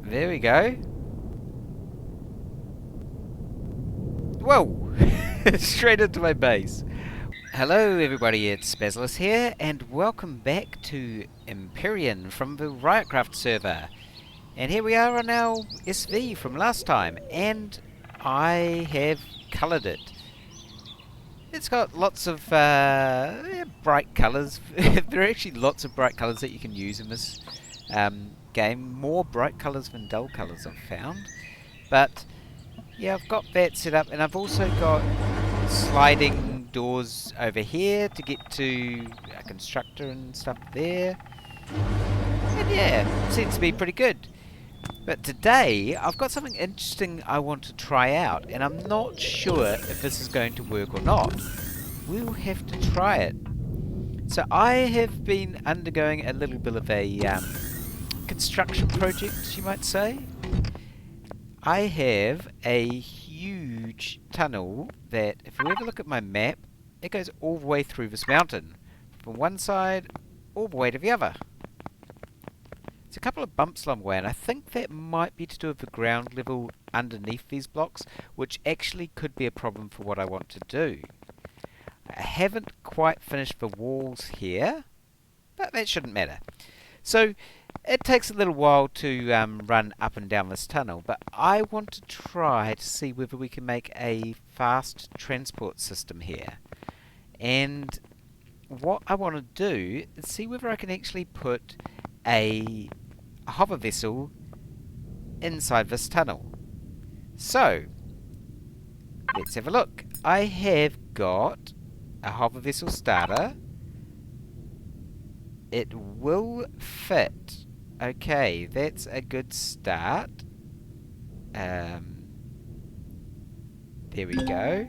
There we go. Whoa! Straight into my base. Hello everybody, it's Basilisk here, and welcome back to Empyrion from the Riotcraft server. And here we are on our SV from last time, and I have coloured it. It's got lots of bright colours. There are actually lots of bright colours that you can use in this game. More bright colours than dull colours I've found. But yeah, I've got that set up, and I've also got sliding doors over here to get to a constructor and stuff there. And yeah, seems to be pretty good. But today, I've got something interesting I want to try out, and I'm not sure if this is going to work or not. We'll have to try it. So I have been undergoing a little bit of a construction project, you might say. I have a huge tunnel that, if we ever look at my map, it goes all the way through this mountain. From one side, all the way to the other. It's a couple of bumps along the way, and I think that might be to do with the ground level underneath these blocks, which actually could be a problem for what I want to do. I haven't quite finished the walls here, but that shouldn't matter. So it takes a little while to run up and down this tunnel, but I want to try to see whether we can make a fast transport system here. And what I want to do is see whether I can actually put a hover vessel inside this tunnel. So let's have a look. I have got a hover vessel starter. It will fit. Okay, that's a good start. There we go.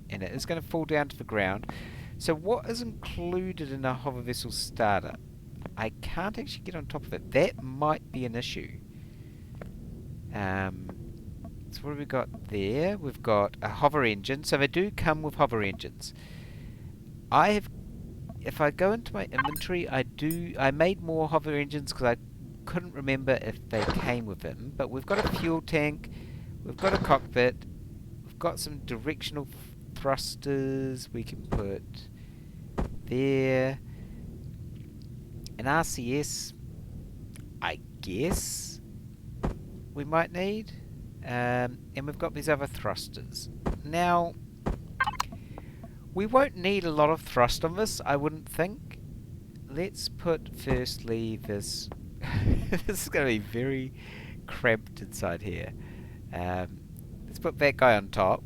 And it is going to fall down to the ground. So what is included in a hover vessel starter? I can't actually get on top of it. That might be an issue. So what have we got there? We've got a hover engine. So they do come with hover engines. If I go into my inventory, I made more hover engines because I couldn't remember if they came with them. But we've got a fuel tank, we've got a cockpit, we've got some directional thrusters we can put there. An RCS, I guess we might need. And we've got these other thrusters. Now, we won't need a lot of thrust on this, I wouldn't think. Let's put firstly this. This is going to be very cramped inside here. Let's put that guy on top.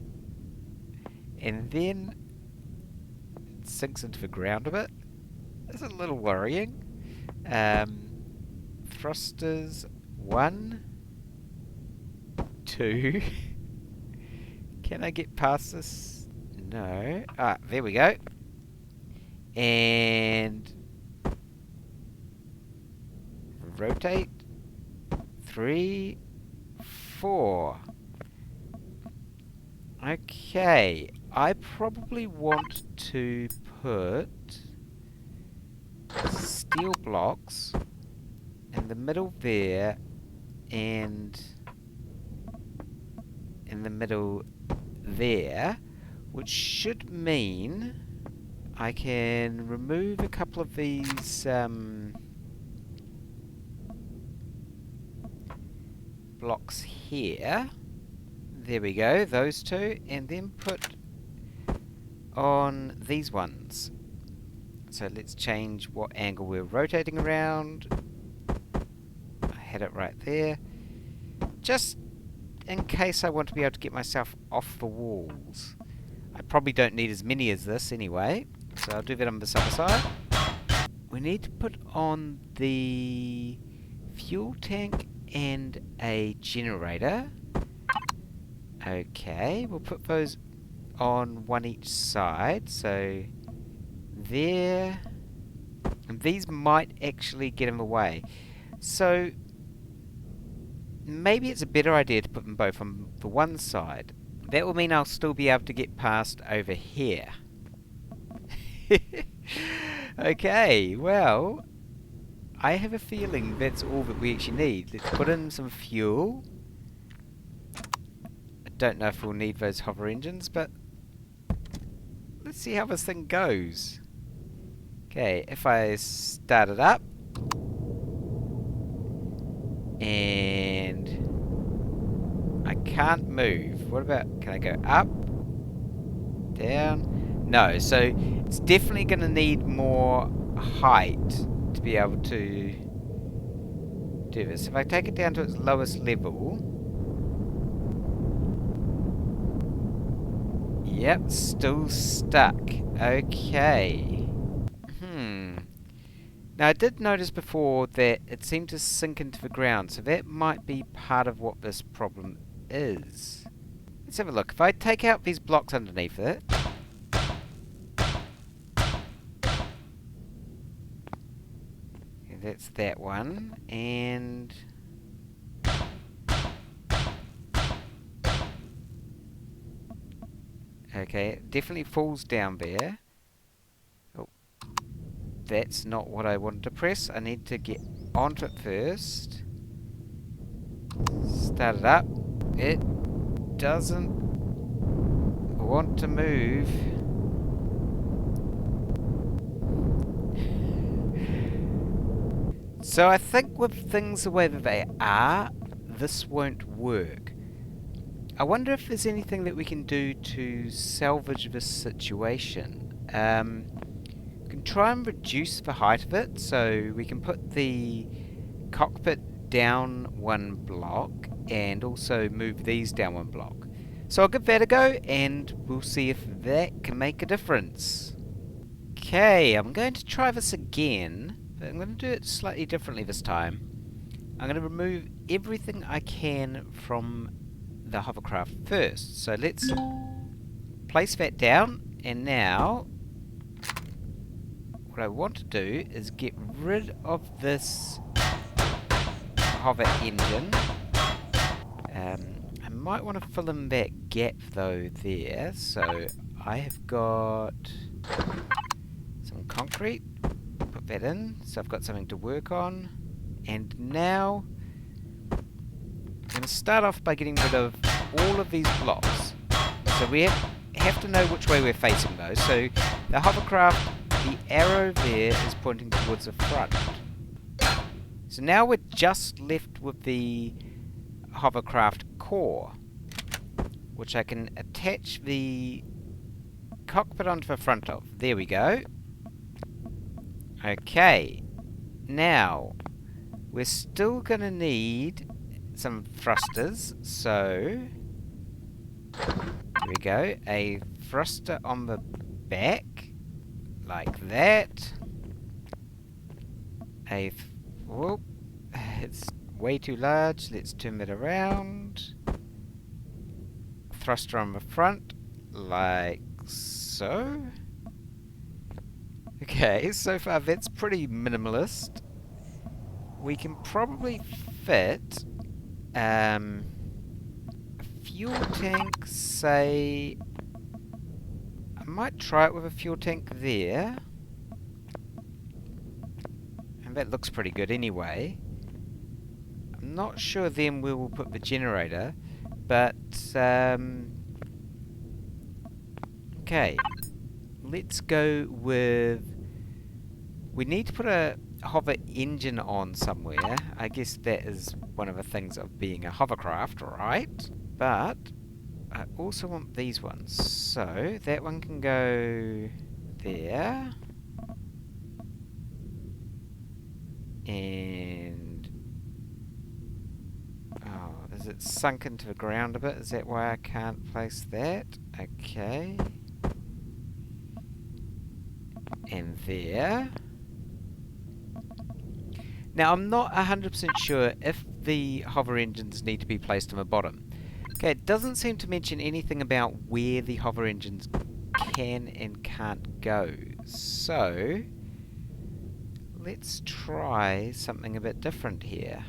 And then it sinks into the ground a bit. That's a little worrying. Thrusters 1, 2. Can I get past this? No. Ah, there we go. And rotate. 3, 4. Okay. I probably want to put steel blocks in the middle there and in the middle there, which should mean I can remove a couple of these blocks here. There we go, those two, and then put on these ones. So let's change what angle we're rotating around. I had it right there. Just in case I want to be able to get myself off the walls. I probably don't need as many as this anyway, so I'll do that on this other side. We need to put on the fuel tank and a generator. Okay, we'll put those on one each side, so there. And these might actually get in the way. So maybe it's a better idea to put them both on the one side. That will mean I'll still be able to get past over here. Okay, well, I have a feeling that's all that we actually need. Let's put in some fuel. I don't know if we'll need those hover engines, but let's see how this thing goes. Okay, if I start it up, and I can't move. What about, can I go up? Down? No, so it's definitely going to need more height to be able to do this. If I take it down to its lowest level, yep, still stuck. Okay. Now I did notice before that it seemed to sink into the ground, so that might be part of what this problem is. Let's have a look. If I take out these blocks underneath it, that's that one, and okay, it definitely falls down there. Oh, that's not what I wanted to press. I need to get onto it first. Start it up. It doesn't want to move. So I think with things the way that they are, this won't work. I wonder if there's anything that we can do to salvage this situation. We can try and reduce the height of it, so we can put the cockpit down one block and also move these down one block. So I'll give that a go and we'll see if that can make a difference. Okay, I'm going to try this again, but I'm going to do it slightly differently this time. I'm going to remove everything I can from the hovercraft first. So let's place that down, and now what I want to do is get rid of this hover engine. I might want to fill in that gap though there, so I have got some concrete, put that in, so I've got something to work on. And now I'm going to start off by getting rid of all of these blocks. So we have to know which way we're facing though. So the hovercraft, the arrow there is pointing towards the front. So now we're just left with the hovercraft core, which I can attach the cockpit onto the front of. There we go. Okay. Now, we're still going to need some thrusters, so there we go. A thruster on the back, like that. Whoop, it's way too large. Let's turn it around. Thruster on the front, like so. Okay, so far that's pretty minimalist. We can probably fit a fuel tank, say. I might try it with a fuel tank there. And that looks pretty good anyway. I'm not sure then where we'll put the generator, but okay. Let's go with... We need to put a hover engine on somewhere. I guess that is one of the things of being a hovercraft, right? But I also want these ones. So that one can go there. And... oh, is it sunk into the ground a bit? Is that why I can't place that? Okay. And there. Now I'm not 100% sure if the hover engines need to be placed on the bottom. Okay, it doesn't seem to mention anything about where the hover engines can and can't go. So, let's try something a bit different here.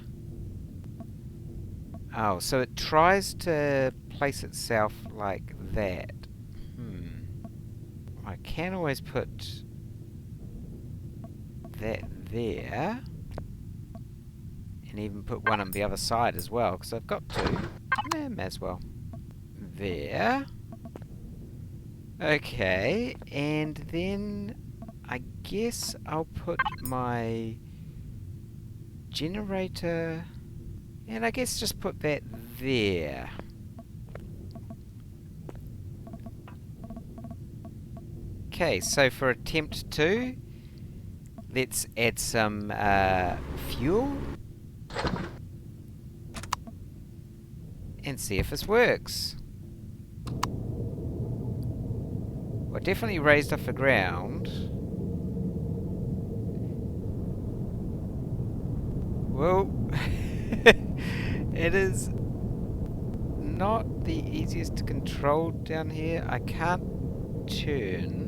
Oh, so it tries to place itself like that. I can always put that there. and even put one on the other side as well, because I've got two. May as well. There. Okay, and then I guess I'll put my generator, and I guess just put that there. Okay, so for attempt 2, let's add some fuel and see if this works. Well, definitely raised off the ground. Well, it is not the easiest to control down here. I can't turn.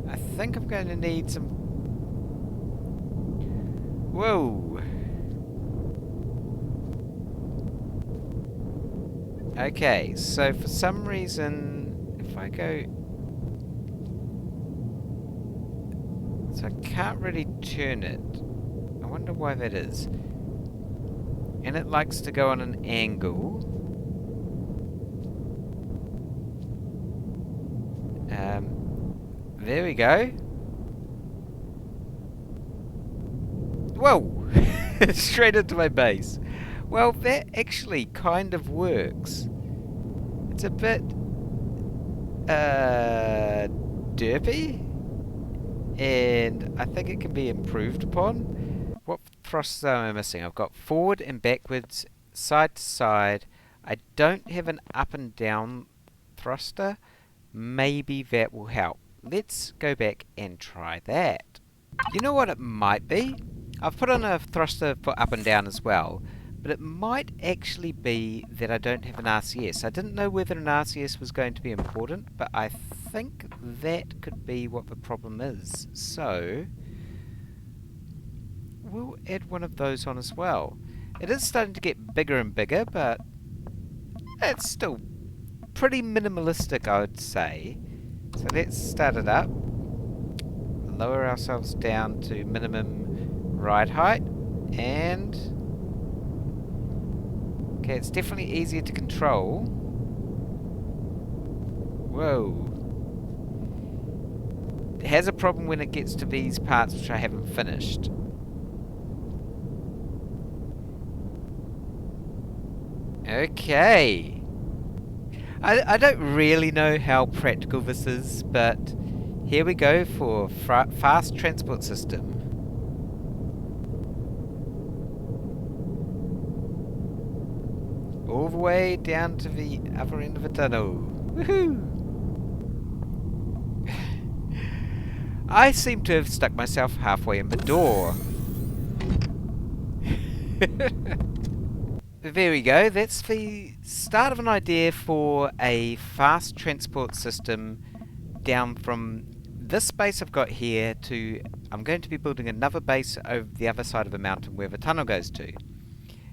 I think I'm going to need some... Whoa! Okay, so for some reason, if I go... So I can't really turn it. I wonder why that is. And it likes to go on an angle. There we go. Whoa! Straight into my base. Well, that actually kind of works. It's a bit derpy, and I think it can be improved upon. What thrusters am I missing? I've got forward and backwards, side to side. I don't have an up and down thruster. Maybe that will help. Let's go back and try that. You know what it might be? I've put on a thruster for up and down as well, but it might actually be that I don't have an RCS. I didn't know whether an RCS was going to be important, but I think that could be what the problem is. So we'll add one of those on as well. It is starting to get bigger and bigger, but it's still pretty minimalistic, I would say. So let's start it up. Lower ourselves down to minimum ride height, and okay, it's definitely easier to control. Whoa. It has a problem when it gets to these parts which I haven't finished. Okay. I don't really know how practical this is, but here we go for fast transport system. All the way down to the other end of the tunnel. Woohoo! I seem to have stuck myself halfway in the door. There we go, that's the start of an idea for a fast transport system down from this base I've got here to... I'm going to be building another base over the other side of the mountain where the tunnel goes to.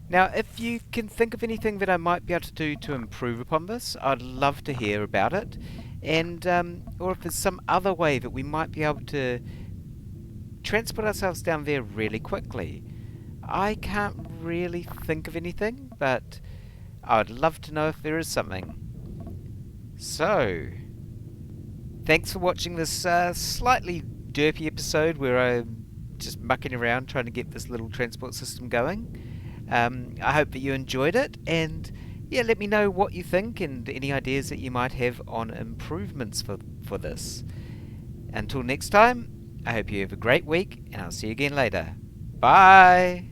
Now, if you can think of anything that I might be able to do to improve upon this, I'd love to hear about it. And, or if there's some other way that we might be able to transport ourselves down there really quickly. I can't really think of anything, but I'd love to know if there is something. So, thanks for watching this slightly derpy episode where I'm just mucking around trying to get this little transport system going. I hope that you enjoyed it, and yeah, let me know what you think and any ideas that you might have on improvements for this. Until next time, I hope you have a great week, and I'll see you again later. Bye!